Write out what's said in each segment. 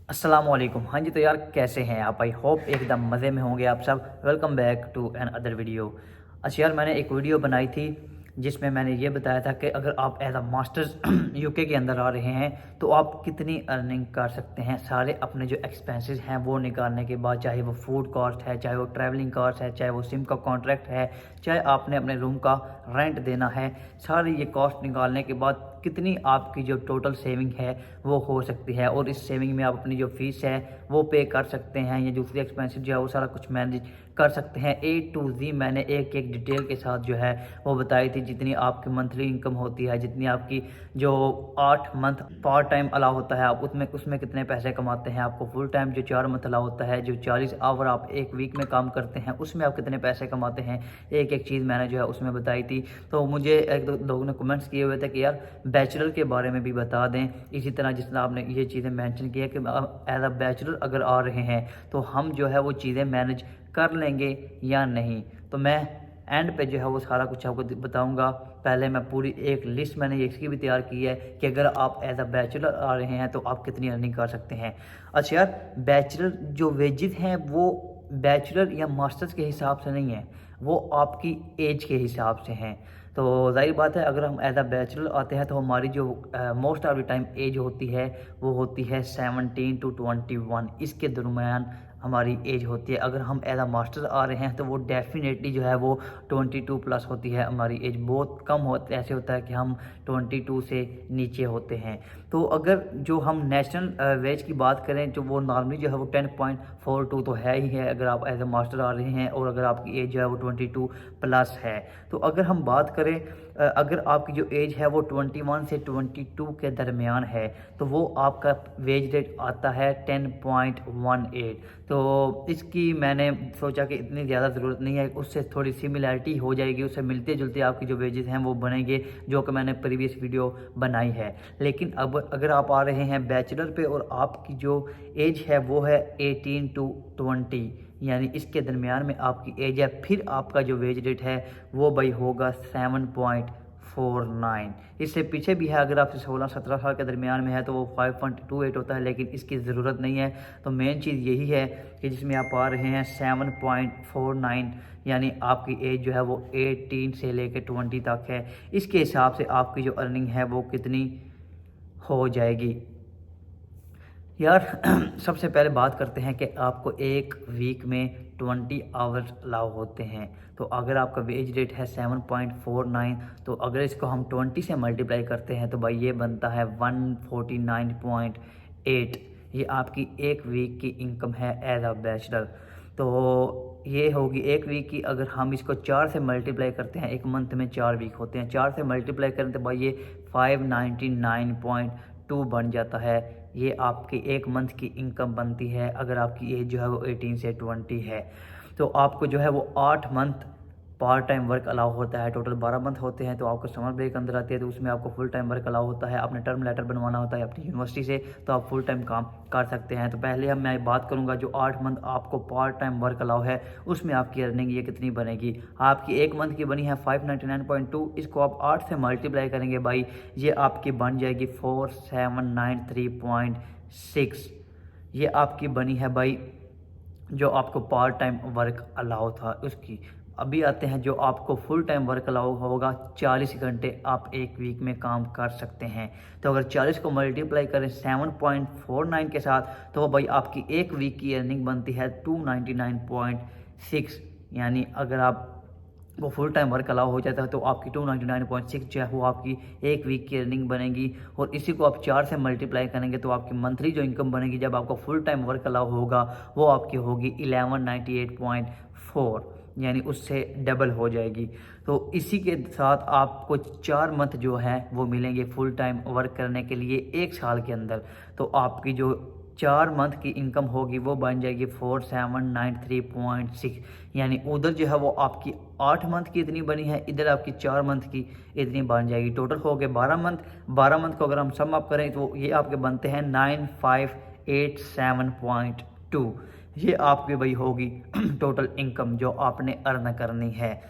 अस्सलामुअलैकुम। हाँ जी, तो यार कैसे हैं आप? आई होप एकदम मज़े में होंगे आप सब। Welcome back to another video. अच्छा यार, मैंने एक वीडियो बनाई थी जिसमें मैंने ये बताया था कि अगर आप एज अ मास्टर्स यूके के अंदर आ रहे हैं तो आप कितनी अर्निंग कर सकते हैं सारे अपने जो एक्सपेंसेस हैं वो निकालने के बाद। चाहे वो फूड कॉस्ट है, चाहे वो ट्रैवलिंग कॉस्ट है, चाहे वो सिम का कॉन्ट्रैक्ट है, चाहे आपने अपने रूम का रेंट देना है, सारी ये कॉस्ट निकालने के बाद कितनी आपकी जो टोटल सेविंग है वो हो सकती है। और इस सेविंग में आप अपनी जो फीस है वो पे कर सकते हैं या दूसरी एक्सपेंसिव जो है वो सारा कुछ मैनेज कर सकते हैं। ए टू जी मैंने एक एक डिटेल के साथ जो है वो बताई थी। जितनी आपकी मंथली इनकम होती है, जितनी आपकी जो 8 मंथ पार्ट टाइम अलाउ होता है, आप उसमें उसमें कितने पैसे कमाते हैं, आपको फुल टाइम जो 4 मंथ अलाउ होता है, जो 40 आवर आप एक वीक में काम करते हैं उसमें आप कितने पैसे कमाते हैं, एक एक चीज़ मैंने जो है उसमें बताई थी। तो मुझे एक दो लोगों ने कमेंट्स किए हुए थे कि यार बैचलर के बारे में भी बता दें। इसी तरह जिस तरह आपने ये चीज़ें मेंशन की है कि एज अ बैचलर अगर आ रहे हैं तो हम जो है वो चीज़ें मैनेज कर लेंगे या नहीं। तो मैं एंड पे जो है वो सारा कुछ आपको बताऊंगा। पहले मैं पूरी एक लिस्ट मैंने इसकी भी तैयार की है कि अगर आप एज अ बैचलर आ रहे हैं तो आप कितनी अर्निंग कर सकते हैं। अच्छा यार, बैचलर जो वेजेस हैं वो बैचलर या मास्टर्स के हिसाब से नहीं है, वो आपकी एज के हिसाब से हैं। तो ज़ाहिर बात है, अगर हम एज अ बैचलर आते हैं तो हमारी जो most of the time age होती है वो होती है 17 टू 21, इसके दरमियान हमारी एज होती है। अगर हम एज अ मास्टर आ रहे हैं तो वो डेफिनेटली जो है वो 22 प्लस होती है हमारी एज। बहुत कम होता ऐसे होता है कि हम 22 से नीचे होते हैं। तो अगर जो हम नेशनल वेज की बात करें तो वो नॉर्मली जो है वो 10.42 तो है ही है अगर आप एज अ मास्टर आ रहे हैं, और अगर आपकी एज जो है वो 22 प्लस है। तो अगर हम बात करें अगर आपकी जो एज है वो 21 से 22 के दरमियान है तो वो आपका वेज रेट आता है 10.18। तो इसकी मैंने सोचा कि इतनी ज़्यादा ज़रूरत नहीं है, उससे थोड़ी सिमिलैरिटी हो जाएगी, उससे मिलते जुलते आपकी जो वेजेस हैं वो बनेंगे, जो कि मैंने प्रीवियस वीडियो बनाई है। लेकिन अब अगर आप आ रहे हैं बैचलर पे और आपकी जो एज है वो है 18 टू 20, यानी इसके दरमियान में आपकी एज है, फिर आपका जो वेज रेट है वो भाई होगा 7.49। इससे पीछे भी है, अगर आपसे 16-17 साल के दरमियान में है तो वो 5.28 होता है, लेकिन इसकी ज़रूरत नहीं है। तो मेन चीज़ यही है कि जिसमें आप आ रहे हैं 7.49, यानी आपकी एज जो है वो 18 से लेकर 20 तक है। इसके हिसाब से आपकी जो अर्निंग है वो कितनी हो जाएगी यार। सबसे पहले बात करते हैं कि आपको एक वीक में 20 आवर्स अलाउ होते हैं। तो अगर आपका वेज रेट है 7.49, तो अगर इसको हम 20 से मल्टीप्लाई करते हैं तो भाई ये बनता है 149.8। ये आपकी एक वीक की इनकम है एज अ बैचलर। तो ये होगी एक वीक की। अगर हम इसको 4 से मल्टीप्लाई करते हैं, एक मंथ में 4 वीक होते हैं, 4 से मल्टीप्लाई करें तो भाई ये 599.2 बन जाता है। ये आपकी एक मंथ की इनकम बनती है अगर आपकी एज जो है वो 18 से 20 है। तो आपको जो है वो 8 month part time work allow होता है। टोटल 12 मंथ होते हैं। तो आपको समर ब्रेक अंदर आती है तो उसमें आपको फुल टाइम वर्क अलाउ होता है। आपने टर्म लेटर बनवाना होता है अपनी यूनिवर्सिटी से, तो आप फुल टाइम काम कर सकते हैं। तो पहले मैं बात करूंगा जो 8 मंथ आपको पार्ट टाइम वर्क अलाउ है उसमें आपकी अर्निंग ये कितनी बनेगी। आपकी एक मंथ की बनी है 599.2, इसको आप 8 से मल्टीप्लाई करेंगे भाई, ये आपकी बन जाएगी 4793.6। ये आपकी बनी है भाई जो आपको पार्ट टाइम वर्क अलाउ था उसकी। अभी आते हैं जो आपको फुल टाइम वर्क अलाउ होगा, 40 घंटे आप एक वीक में काम कर सकते हैं। तो अगर 40 को मल्टीप्लाई करें 7.49 के साथ तो भाई आपकी एक वीक की अर्निंग बनती है 299.6। यानी अगर आप वो फुल टाइम वर्क अलाउ हो जाता है तो आपकी 299.6 जो है वो आपकी एक वीक की अर्निंग बनेगी। और इसी को आप 4 से मल्टीप्लाई करेंगे तो आपकी मंथली जो इनकम बनेगी जब आपको फुल टाइम वर्क अलाउ होगा वो आपकी होगी 1198.4, यानी उससे डबल हो जाएगी। तो इसी के साथ आपको 4 मंथ जो है वो मिलेंगे फुल टाइम वर्क करने के लिए एक साल के अंदर। तो आपकी जो 4 मंथ की इनकम होगी वो बन जाएगी 4793.6। यानी उधर जो है वो आपकी 8 मंथ की इतनी बनी है, इधर आपकी 4 मंथ की इतनी बन जाएगी। टोटल हो गए 12 मंथ। 12 मंथ को अगर हम सम अप करें तो ये आपके बनते हैं 9587.2। ये आपकी भाई होगी टोटल इनकम जो आपने अर्न करनी है।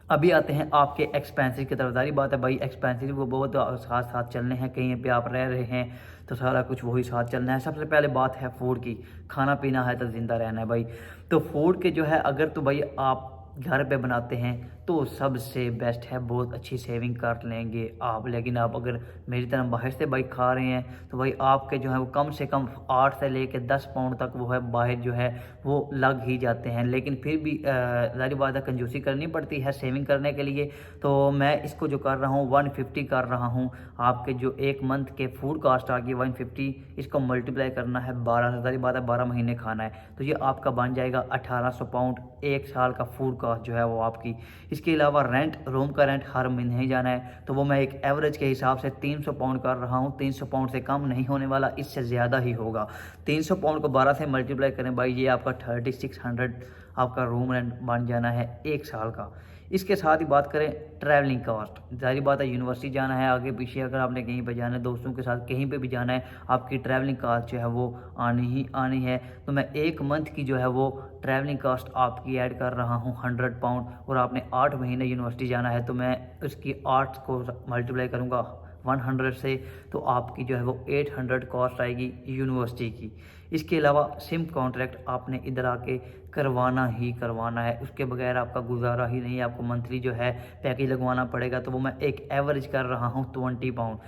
अभी आते हैं आपके एक्सपेंसेस की तरफ। सारी बात है भाई, एक्सपेंसेस वो बहुत साथ साथ चलने हैं। कहीं पे आप रह रहे हैं तो सारा कुछ वही साथ चलना है। सबसे पहले बात है फूड की, खाना पीना है तो ज़िंदा रहना है भाई। तो फूड के जो है, अगर तो भाई आप घर पे बनाते हैं तो सबसे बेस्ट है, बहुत अच्छी सेविंग कर लेंगे आप। लेकिन आप अगर मेरी तरह बाहर से भाई खा रहे हैं तो भाई आपके जो है वो कम से कम 8 से लेकर 10 पाउंड तक वो है बाहर जो है वो लग ही जाते हैं। लेकिन फिर भी ज़ाहिर बात है कंजूसी करनी पड़ती है सेविंग करने के लिए। तो मैं इसको जो कर रहा हूँ 150 कर रहा हूँ। आपके जो एक मंथ के फूड कास्ट आ गई 150, इसको मल्टीप्लाई करना है 12 से। ज़ाहिर बात है 12 महीने खाना है तो ये आपका बन जाएगा 1800 पाउंड, एक साल का फूड कास्ट जो है वो आपकी। इसके अलावा रेंट, रूम का रेंट हर महीने ही जाना है तो वो मैं एक एवरेज के हिसाब से 300 पाउंड कर रहा हूँ। 300 पाउंड से कम नहीं होने वाला, इससे ज़्यादा ही होगा। 300 पाउंड को 12 से मल्टीप्लाई करें भाई, ये आपका 3600 आपका रूम रेंट बन जाना है एक साल का। इसके साथ ही बात करें ट्रैवलिंग कॉस्ट, जाहिर बात है यूनिवर्सिटी जाना है, आगे पीछे अगर आपने कहीं पे जाना है, दोस्तों के साथ कहीं पे भी जाना है, आपकी ट्रैवलिंग कॉस्ट जो है वो आनी ही आनी है। तो मैं एक मंथ की जो है वो ट्रैवलिंग कॉस्ट आपकी ऐड कर रहा हूँ 100 पाउंड। और आपने 8 महीने यूनिवर्सिटी जाना है तो मैं उसकी 8 को मल्टीप्लाई करूँगा 100 से, तो आपकी जो है वो 800 कॉस्ट आएगी यूनिवर्सिटी की। इसके अलावा सिम कॉन्ट्रैक्ट आपने इधर आके करवाना ही करवाना है, उसके बगैर आपका गुजारा ही नहीं है। आपको मंथली जो है पैकेज लगवाना पड़ेगा। तो वो मैं एक एवरेज कर रहा हूँ 20 पाउंड।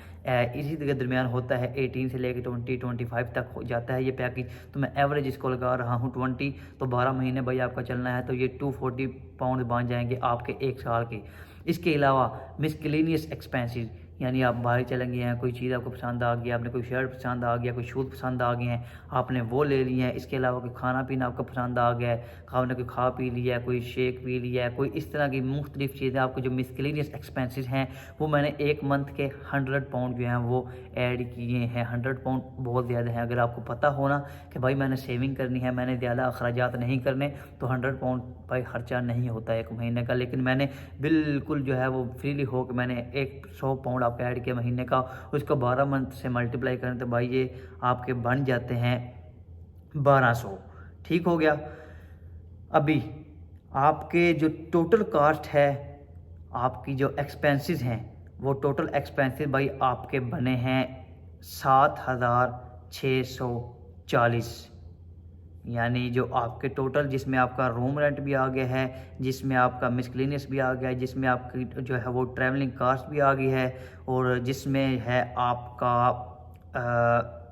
इसी के दरमियान होता है 18 से लेकर 25 तक हो जाता है ये पैकेज। तो मैं एवरेज इसको लगा रहा हूँ 20। तो 12 महीने भाई आपका चलना है तो ये 240 पाउंड बन जाएंगे आपके एक साल के। इसके अलावा मिसकेलेनियस एक्सपेंसेस, यानी आप बाहर चले गए हैं, कोई चीज़ आपको पसंद आ गई, आपने कोई शर्ट पसंद आ गया, कोई शूज़ पसंद आ गए हैं, आपने वो ले लिए हैं। इसके अलावा कोई खाना पीना आपको पसंद आ गया है, आपने कोई खा पी लिया है, कोई शेक पी लिया है, कोई इस तरह की मुख्तलिफ चीज़ें, आपको जो मिसकेलेनियस एक्सपेंसेस हैं वो मैंने एक मंथ के 100 पाउंड जो हैं वो ऐड किए हैं। 100 पाउंड बहुत ज़्यादा है। अगर आपको पता होना कि भाई मैंने सेविंग करनी है, मैंने ज़्यादा अखराजात नहीं करने, तो 100 पाउंड भाई खर्चा नहीं होता एक महीने का। लेकिन मैंने बिल्कुल जो है वो फ्रीली हो के मैंने 100 पाउंड आपका ऐड किया महीने का, उसको 12 मंथ से मल्टीप्लाई करें तो भाई ये आपके बन जाते हैं 1200। ठीक हो गया। अभी आपके जो टोटल कास्ट है, आपकी जो एक्सपेंसेस हैं, वो टोटल एक्सपेंसेस भाई आपके बने हैं 7640, यानी जो आपके टोटल, जिसमें आपका रूम रेंट भी आ गया है, जिसमें आपका मिसक्लेनियस भी आ गया है, जिसमें आपकी जो है वो ट्रैवलिंग कास्ट भी आ गई है, और जिसमें है आपका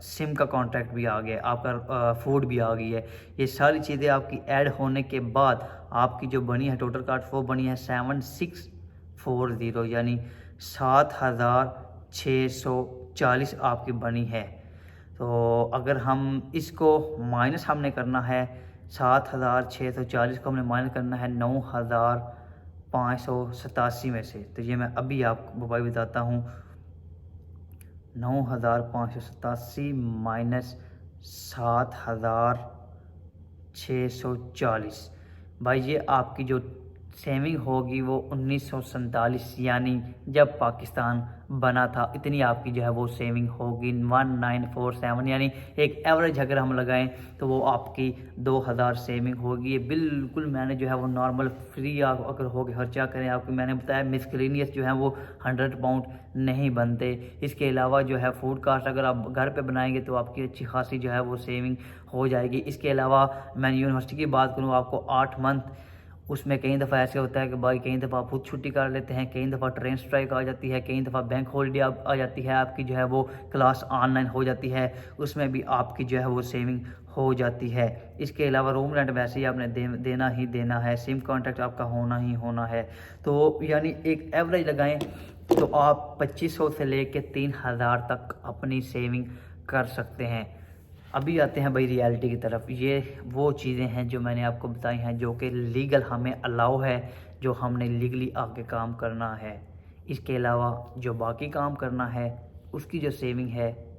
सिम का कॉन्ट्रैक्ट भी आ गया, आपका फूड भी आ गई है। ये सारी चीज़ें आपकी ऐड होने के बाद आपकी जो बनी है टोटल कास्ट, वो बनी है 7640, यानी 7640 आपकी बनी है। तो अगर हम इसको माइनस हमने करना है 7640 को हमने माइनस करना है 9587 में से, तो ये मैं अभी आपको भाई बताता हूँ। 9587 माइनस 7640, भाई ये आपकी जो सेविंग होगी वो 1947, यानी जब पाकिस्तान बना था इतनी आपकी जो है वो सेविंग होगी 1947, यानी एक एवरेज अगर हम लगाएं तो वो आपकी 2000 सेविंग होगी। ये बिल्कुल मैंने जो है वो नॉर्मल फ्री आप अगर हो गए खर्चा करें, आपको मैंने बताया मिसक्लेनियस जो है वो 100 पाउंड नहीं बनते। इसके अलावा जो है फूड कास्ट अगर आप घर पे बनाएंगे तो आपकी अच्छी खासी जो है वो सेविंग हो जाएगी। इसके अलावा मैं यूनिवर्सिटी की बात करूँ, आपको 8 मंथ, उसमें कई दफ़ा ऐसे होता है कि भाई कई दफ़ा खुद छुट्टी कर लेते हैं, कई दफ़ा ट्रेन स्ट्राइक आ जाती है, कई दफ़ा बैंक हॉलीडे आ जाती है, आपकी जो है वो क्लास ऑनलाइन हो जाती है, उसमें भी आपकी जो है वो सेविंग हो जाती है। इसके अलावा रूम रेंट वैसे ही आपने देना ही देना है, सिम कॉन्ट्रैक्ट आपका होना ही होना है। तो यानी एक एवरेज लगाएं तो आप 2500 से लेकर 3000 तक अपनी सेविंग कर सकते हैं। अभी आते हैं भाई रियलिटी की तरफ। ये वो चीज़ें हैं जो मैंने आपको बताई हैं जो कि लीगल हमें अलाउ है, जो हमने लीगली आगे काम करना है। इसके अलावा जो बाकी काम करना है उसकी जो सेविंग है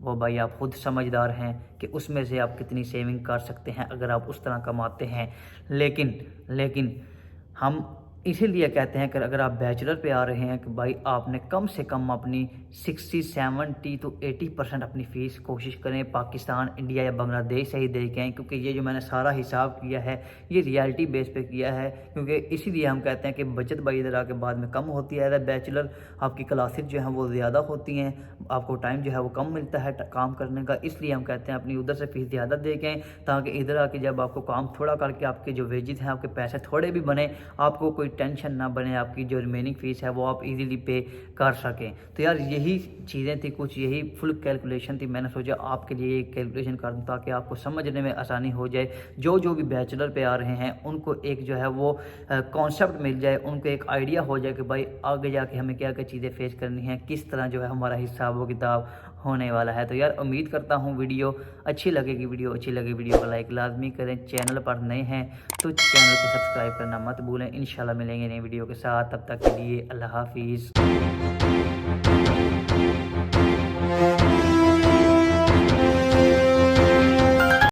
वो भाई आप खुद समझदार हैं कि उसमें से आप कितनी सेविंग कर सकते हैं अगर आप उस तरह कमाते हैं। लेकिन हम इसीलिए कहते हैं कि अगर आप बैचलर पे आ रहे हैं कि भाई आपने कम से कम अपनी 60 70 to 80% अपनी फ़ीस कोशिश करें पाकिस्तान, इंडिया या बांग्लादेश से ही दे के आएँ, क्योंकि ये जो मैंने सारा हिसाब किया है ये रियलिटी बेस पे किया है। क्योंकि इसीलिए हम कहते हैं कि बचत भाई इधर आके बाद में कम होती है। बैचलर आपकी क्लासेस जो हैं वो ज़्यादा होती हैं, आपको टाइम जो है वो कम मिलता है काम करने का, इसलिए हम कहते हैं अपनी उधर से फ़ीस ज़्यादा दे के आएँ, ताकि इधर आके जब आपको काम थोड़ा करके आपके जो वेजेस हैं, आपके पैसे थोड़े भी बने, आपको कोई टेंशन ना बने, आपकी जो रिमेनिंग फ़ीस है वो आप इजीली पे कर सकें। तो यार यही चीज़ें थी, कुछ यही फुल कैलकुलेशन थी। मैंने सोचा आपके लिए एक कैलकुलेशन कर दूँ ताकि आपको समझने में आसानी हो जाए। जो भी बैचलर पे आ रहे हैं उनको एक जो है वो कॉन्सेप्ट मिल जाए, उनको एक आइडिया हो जाए कि भाई आगे जाके हमें क्या क्या चीज़ें फेस करनी है, किस तरह जो है हमारा हिसाब व किताब होने वाला है। तो यार उम्मीद करता हूँ वीडियो अच्छी लगेगी। वीडियो को लाइक लाजमी करें। चैनल पर नए हैं तो चैनल को सब्सक्राइब करना मत भूलें। इंशाल्लाह मिलेंगे नई वीडियो के साथ, तब तक के लिए अल्लाह हाफिज़।